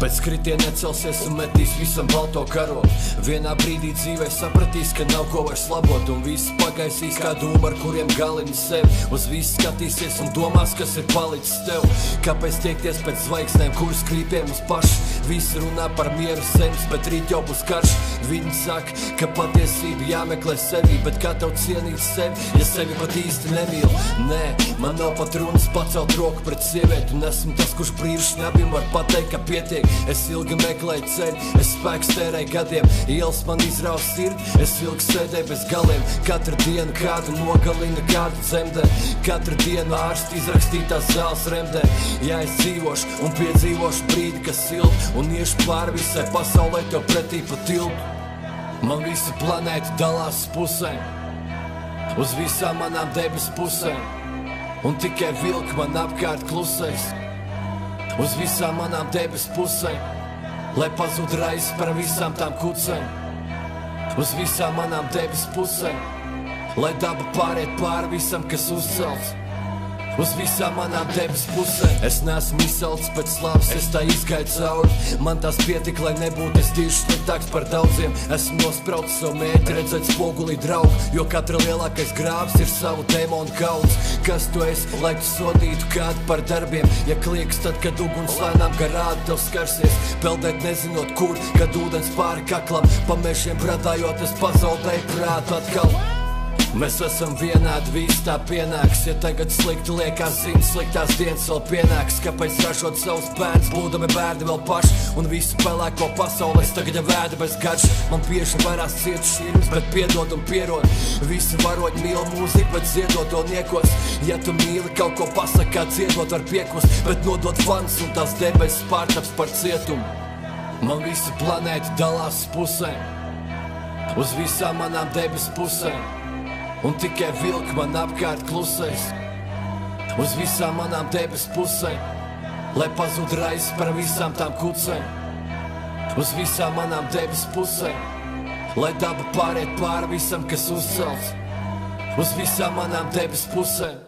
Pēc kritiena necelsies un metīs visam balto karogu. Vienā brīdī dzīvē sapratīs, ka nav ko vairs labot, un viss pagaisīs kā dūma, ar kuriem galini sevi. Uz visu skatīsies un domās, kas ir palicis tev. Kāpēc tiekties pēc zvaigznēm, kuras krīpiem uz pašu? Visi runā par mieru zemes, bet rīt jau būs karš. Viņi saka, ka patiesība jāmeklē sevi, bet kā tev cienīt sevi, ja sevi pat īsti nemīl? Nē, man nav pat runas pacelt roku pret sievieti, un esmu tas, kurš brīvšņabim var pateikt, ka pietiek. Es ilgi meklēju ceļu, es spēks tērēju gadiem, ielas man izraus sirdi, es ilgi sēdēju bez galiem. Katru dienu kādu nogalina, kādu dzemdē, katru dienu ārsti izrakstītās zāles remdē. Ja es dzīvošu un piedzīvošu brīdi, kas silti, un iešu pāri visai pasaulē tev pretī pa tiltu. Man visa planēta dalās pusēm, uz visām manām debes pusēm, un tikai vilki man apkārt klusēs. Uz visām manām debes pusēm, lai pazūd raizes par visām tām kucēm. Uz visām manām debes pusēm, lai daba pāriet pāri visam, kas uzcelts. Uz visām manām debes pusēm. Es neesmu izsalcis pēc slavas, es tā izgāju cauri. Man tās pietika, lai nebūtu es tieši sliktāks par daudziem. Esmu nospraucis savu mērķi, redzēt spogulī draugu, jo katra lielākais grāvs ir savu demonu kauds. Kas tu esi, lai tu sodītu kādu par darbiem? Ja klieks tad, kad uguns lēnām garādi tev skarsies, peldēt nezinot kur, kad ūdens pāri kaklam, pa mežiem bradājot, es pazaudēju prātu atkal. Mēs esam vienādi, viss tā pienāks. Ja tagad slikti liekas ziņas, sliktās dienas vēl pienāks. Kāpēc ražot savus bērns, būdami bērni vēl paši, un visu pelēko pasaulēs tagad ja vēda bez garš. Man bieži varās cietu šķirnes, bet piedod un pierod. Visi varoņi mīl mūziku, bet ziedot to niekos. Ja tu mīli kaut ko pasaka, kā dziedot var piekust, bet nodot fans un tās debesis pārtaps par cietumu. Man visa planēta dalās pusēm, uz visām manām debes pusēm, un tikai vilki man apkārt klusēs. Uz visām manām debes pusēm, lai pazūd raizes par visām tām kucēm. Uz visām manām debes pusēm, lai daba pāriet pāri visam, kas uzcelts. Uz visām manām debes pusēm.